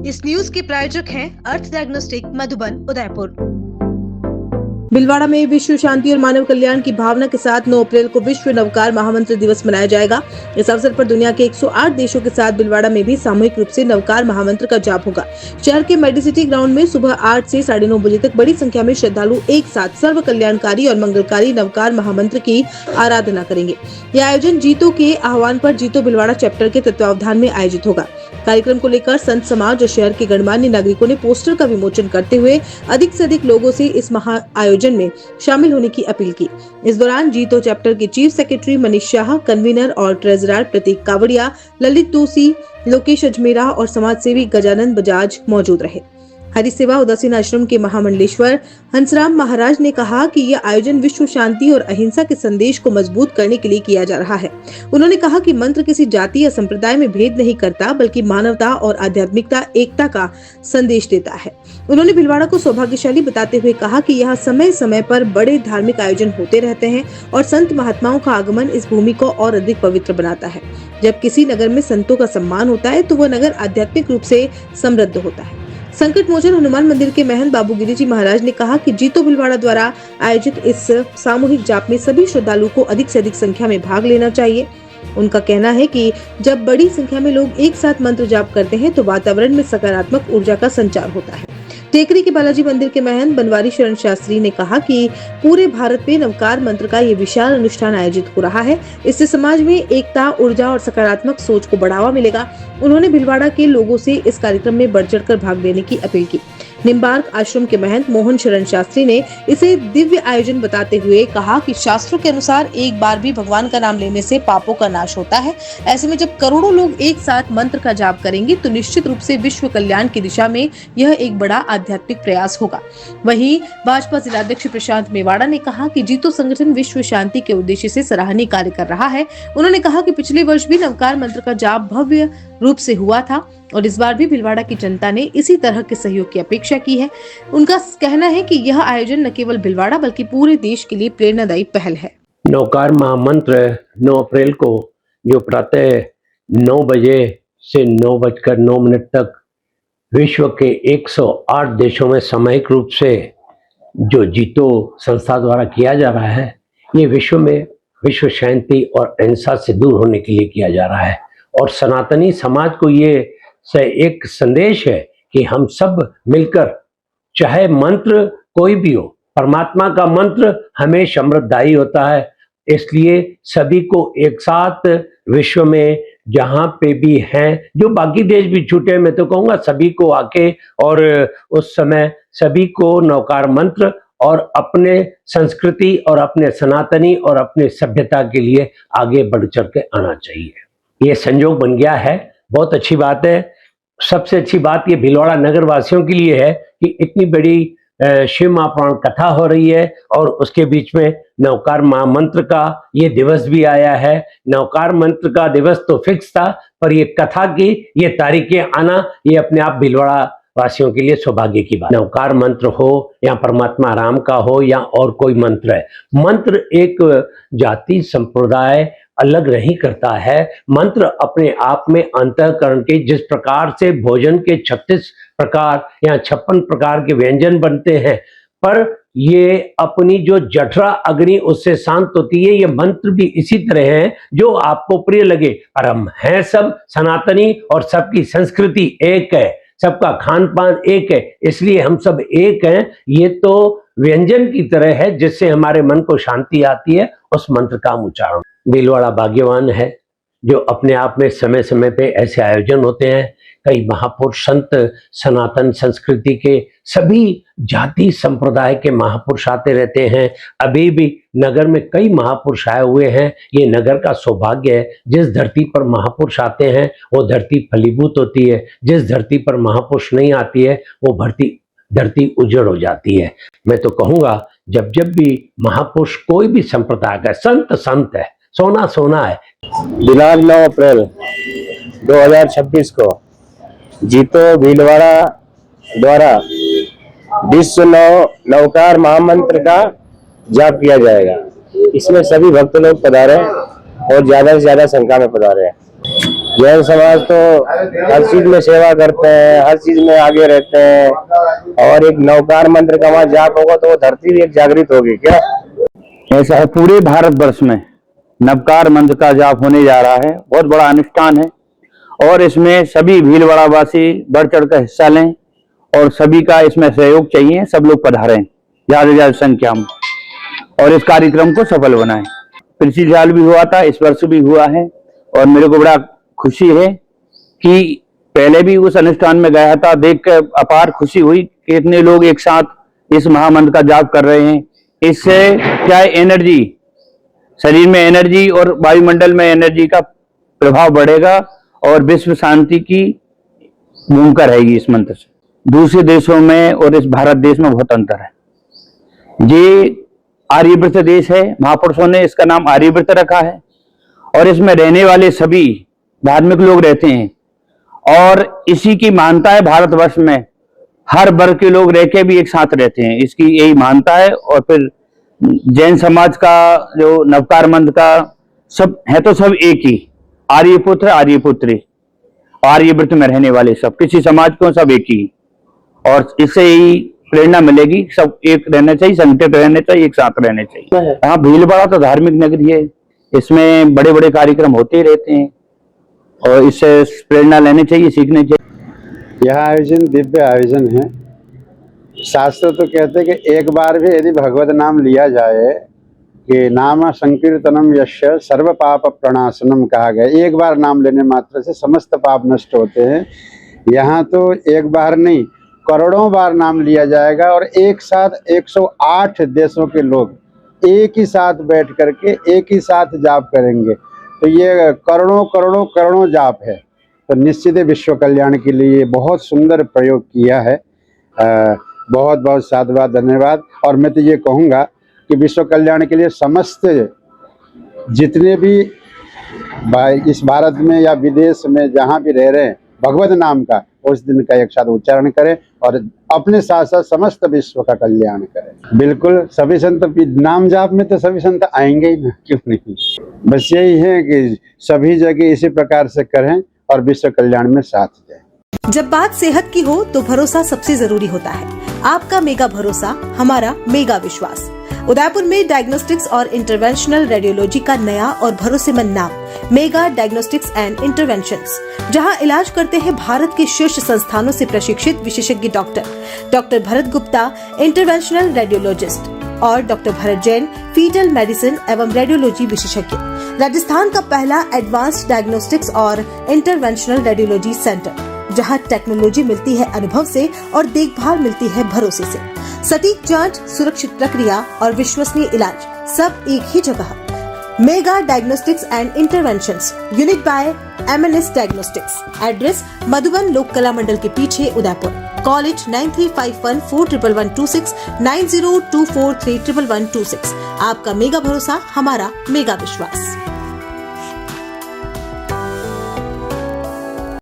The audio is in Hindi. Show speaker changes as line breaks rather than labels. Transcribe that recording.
इस न्यूज के प्रायोजक हैं अर्थ डायग्नोस्टिक मधुबन उदयपुर।
भीलवाड़ा में विश्व शांति और मानव कल्याण की भावना के साथ 9 अप्रैल को विश्व नवकार महामंत्र दिवस मनाया जाएगा। इस अवसर पर दुनिया के 108 देशों के साथ भीलवाड़ा में भी सामूहिक रूप से नवकार महामंत्र का जाप होगा। शहर के मेडिसिटी ग्राउंड में सुबह 8 से 9:30 बजे तक बड़ी संख्या में श्रद्धालु एक साथ सर्व कल्याणकारी और मंगलकारी नवकार महामंत्र की आराधना करेंगे। यह आयोजन जीतो के आह्वान पर जीतो भीलवाड़ा चैप्टर के तत्वावधान में आयोजित होगा। कार्यक्रम को लेकर संत समाज और शहर के गणमान्य नागरिकों ने पोस्टर का विमोचन करते हुए अधिक से अधिक लोगों से इस महा आयोजन में शामिल होने की अपील की। इस दौरान जीतो चैप्टर के chief secretary Manish Shah, convener और ट्रेजरर प्रतीक कावड़िया, ललित तूसी, लोकेश अजमेरा और समाज सेवी गजानंद बजाज मौजूद रहे। हरि सेवा उदासीन आश्रम के महामंडलेश्वर हंसराम महाराज ने कहा कि यह आयोजन विश्व शांति और अहिंसा के संदेश को मजबूत करने के लिए किया जा रहा है। उन्होंने कहा कि मंत्र किसी जाति या संप्रदाय में भेद नहीं करता, बल्कि मानवता और आध्यात्मिकता एकता का संदेश देता है। उन्होंने भीलवाड़ा को सौभाग्यशाली बताते हुए कहा कि यहाँ समय समय पर बड़े धार्मिक आयोजन होते रहते हैं और संत महात्माओं का आगमन इस भूमि को और अधिक पवित्र बनाता है। जब किसी नगर में संतों का सम्मान होता है तो वह नगर आध्यात्मिक रूप से समृद्ध होता है। संकट मोचन हनुमान मंदिर के महंत बाबू गिरी जी महाराज ने कहा कि जीतो भीलवाड़ा द्वारा आयोजित इस सामूहिक जाप में सभी श्रद्धालुओं को अधिक से अधिक संख्या में भाग लेना चाहिए। उनका कहना है कि जब बड़ी संख्या में लोग एक साथ मंत्र जाप करते हैं तो वातावरण में सकारात्मक ऊर्जा का संचार होता है। टेकरी के बालाजी मंदिर के महंत बनवारी शरण शास्त्री ने कहा कि पूरे भारत में नवकार मंत्र का ये विशाल अनुष्ठान आयोजित हो रहा है। इससे समाज में एकता, ऊर्जा और सकारात्मक सोच को बढ़ावा मिलेगा। उन्होंने भीलवाड़ा के लोगों से इस कार्यक्रम में बढ़ चढ़कर भाग लेने की अपील की। निम्बार्क आश्रम के महंत मोहन शरण शास्त्री ने इसे दिव्य आयोजन बताते हुए कहा कि शास्त्रों के अनुसार एक बार भी भगवान का नाम लेने से पापों का नाश होता है। ऐसे में जब करोड़ों लोग एक साथ मंत्र का जाप करेंगे तो निश्चित रूप से विश्व कल्याण की दिशा में यह एक बड़ा आध्यात्मिक प्रयास होगा। वहीं भाजपा जिलाध्यक्ष प्रशांत मेवाड़ा ने कहा कि जीतो संगठन विश्व शांति के उद्देश्य से सराहनीय कार्य कर रहा है। उन्होंने कहा कि पिछले वर्ष भी नवकार मंत्र का जाप भव्य रूप से हुआ था और इस बार भी भीलवाड़ा की जनता ने इसी तरह के सहयोग की अपेक्षा की है। उनका कहना है कि यह आयोजन न केवल भीलवाड़ा बल्कि पूरे देश के लिए प्रेरणादायी पहल है।
नवकार महामंत्र 9 अप्रैल को जो प्रातः 9 बजे से 9:09 तक विश्व के 108 देशों में सामूहिक रूप से जो जीतो संस्था द्वारा किया जा रहा है, ये विश्व में विश्व शांति और अहिंसा से दूर होने के लिए किया जा रहा है और सनातनी समाज को ये एक संदेश है कि हम सब मिलकर, चाहे मंत्र कोई भी हो, परमात्मा का मंत्र हमेशा समृद्धदायी होता है। इसलिए सभी को एक साथ विश्व में जहाँ पे भी हैं, जो बाकी देश भी छूटे, मैं तो कहूँगा सभी को आके और उस समय सभी को नवकार मंत्र और अपने संस्कृति और अपने सनातनी और अपने सभ्यता के लिए आगे बढ़ चढ़ के आना चाहिए। ये संयोग बन गया है, बहुत अच्छी बात है। सबसे अच्छी बात ये भीलवाड़ा नगर वासियों के लिए है कि इतनी बड़ी शिव महापुराण कथा हो रही है और उसके बीच में नवकार महामंत्र का ये दिवस भी आया है। नवकार मंत्र का दिवस तो फिक्स था, पर ये कथा की ये तारीखें आना, ये अपने आप भीलवाड़ा वासियों के लिए सौभाग्य की बात। नवकार मंत्र हो या परमात्मा राम का हो या और कोई मंत्र है, मंत्र एक जाति संप्रदाय अलग नहीं करता है। मंत्र अपने आप में अंतःकरण के, जिस प्रकार से भोजन के 36 प्रकार या 56 प्रकार के व्यंजन बनते हैं, पर ये अपनी जो जठरा अग्नि उससे शांत होती है, ये मंत्र भी इसी तरह है जो आपको प्रिय लगे। पर हम हैं सब सनातनी और सबकी संस्कृति एक है, सबका खान पान एक है, इसलिए हम सब एक हैं। ये तो व्यंजन की तरह है जिससे हमारे मन को शांति आती है, उस मंत्र का उच्चारण। भीलवाड़ा भाग्यवान है जो अपने आप में समय समय पे ऐसे आयोजन होते हैं। कई महापुरुष संत सनातन संस्कृति के सभी जाति संप्रदाय के महापुरुष आते रहते हैं। अभी भी नगर में कई महापुरुष आए हुए हैं। ये नगर का सौभाग्य है। जिस धरती पर महापुरुष आते हैं वो धरती फलीभूत होती है, जिस धरती पर महापुरुष नहीं आती है वो धरती उजड़ हो जाती है। मैं तो कहूँगा जब जब भी महापुरुष कोई भी संप्रदाय का संत है, सोना सोना है।
दिनांक 9 अप्रैल 2026 को जीतो भीलवाड़ा द्वारा विश्व नवकार महामंत्र का जाप किया जाएगा। इसमें सभी भक्त लोग पधारे और ज्यादा से ज्यादा संख्या में पधारे। जैन समाज तो हर चीज में सेवा करते हैं, हर चीज में आगे रहते हैं, और एक नवकार मंत्र का वहां जाप होगा तो वो धरती भी एक जागृत होगी। क्या
ऐसा है, पूरे भारतवर्ष में नवकार मंत्र का जाप होने जा रहा है। बहुत बड़ा अनुष्ठान है और इसमें सभी भीलवाड़ा वासी बढ़ चढ़ कर हिस्सा लें और सभी का इसमें सहयोग चाहिए। सब लोग पधारें ज्यादा से ज्यादा संख्या में और इस कार्यक्रम को सफल बनाएं। पिछले साल भी हुआ था, इस वर्ष भी हुआ है और मेरे को बड़ा खुशी है कि पहले भी उस अनुष्ठान में गया था, देख कर अपार खुशी हुई कि इतने लोग एक साथ इस महामंत्र का जाप कर रहे हैं। इससे क्या एनर्जी, शरीर में एनर्जी और वायुमंडल में एनर्जी का प्रभाव बढ़ेगा और विश्व शांति की भूमिका रहेगी इस मंत्र से। दूसरे देशों में और इस भारत देश में बहुत अंतर है। ये आर्यव्रत देश है, महापुरुषों ने इसका नाम आर्यव्रत रखा है और इसमें रहने वाले सभी धार्मिक लोग रहते हैं और इसी की मान्यता है। भारतवर्ष में हर वर्ग के लोग रह के भी एक साथ रहते हैं, इसकी यही मान्यता है। और फिर जैन समाज का जो नवकार मंत्र का सब है तो सब एक ही, आर्यपुत्र आर्यपुत्री, आर्यव्रत में रहने वाले सब, किसी समाज को सब एक ही। और इससे यही प्रेरणा मिलेगी, सब एक रहना चाहिए, संगठित रहने चाहिए, एक साथ रहने चाहिए। हाँ, भीलवाड़ा तो धार्मिक नगरी है, इसमें बड़े बड़े कार्यक्रम होते ही रहते हैं और इससे प्रेरणा लेनी चाहिए, सीखनी चाहिए।
यह आयोजन दिव्य आयोजन है। शास्त्र तो कहते हैं कि एक बार भी यदि भगवत नाम लिया जाए कि नाम संकीर्तनम यस्य सर्व पाप प्रणाशनम कहा गया, एक बार नाम लेने मात्र से समस्त पाप नष्ट होते हैं। यहाँ तो एक बार नहीं, करोड़ों बार नाम लिया जाएगा और एक साथ 108 देशों के लोग एक ही साथ बैठ करके एक ही साथ जाप करेंगे। तो ये करोड़ों करोड़ों करोड़ों जाप है। तो निश्चित ही विश्व कल्याण के लिए बहुत सुंदर प्रयोग किया है। बहुत बहुत साधुवाद, धन्यवाद। और मैं तो ये कहूँगा कि विश्व कल्याण के लिए समस्त जितने भी इस भारत में या विदेश में जहाँ भी रह रहे हैं, भगवत नाम का उस दिन का एक साथ उच्चारण करें और अपने साथ साथ समस्त विश्व का कल्याण करें। बिल्कुल, सभी संत नाम जाप में तो सभी संत आएंगे ही ना, क्यों नहीं। बस यही है कि सभी जगह इसी प्रकार से करें और विश्व कल्याण में साथ दें।
जब बात सेहत की हो तो भरोसा सबसे जरूरी होता है। आपका मेगा भरोसा, हमारा मेगा विश्वास। उदयपुर में डायग्नोस्टिक्स और इंटरवेंशनल रेडियोलॉजी का नया और भरोसेमंद नाम मेगा डायग्नोस्टिक्स एंड इंटरवेंशंस, जहां इलाज करते हैं भारत के शीर्ष संस्थानों से प्रशिक्षित विशेषज्ञ doctor Bharat Gupta, interventional radiologist, और doctor Bharat Jain, fetal medicine एवं रेडियोलॉजी विशेषज्ञ। राजस्थान का पहला एडवांस्ड डायग्नोस्टिक्स और इंटरवेंशनल रेडियोलॉजी सेंटर, जहां टेक्नोलॉजी मिलती है अनुभव से और देखभाल मिलती है भरोसे से। सटीक जांच, सुरक्षित प्रक्रिया और विश्वसनीय इलाज, सब एक ही जगह। Mega diagnostics and interventions, unit by MNS diagnostics. Address Madhuban Lok Kala मंडल के पीछे, उदयपुर। कॉलेज 9351411126, 9024311126। आपका मेगा भरोसा, हमारा मेगा विश्वास।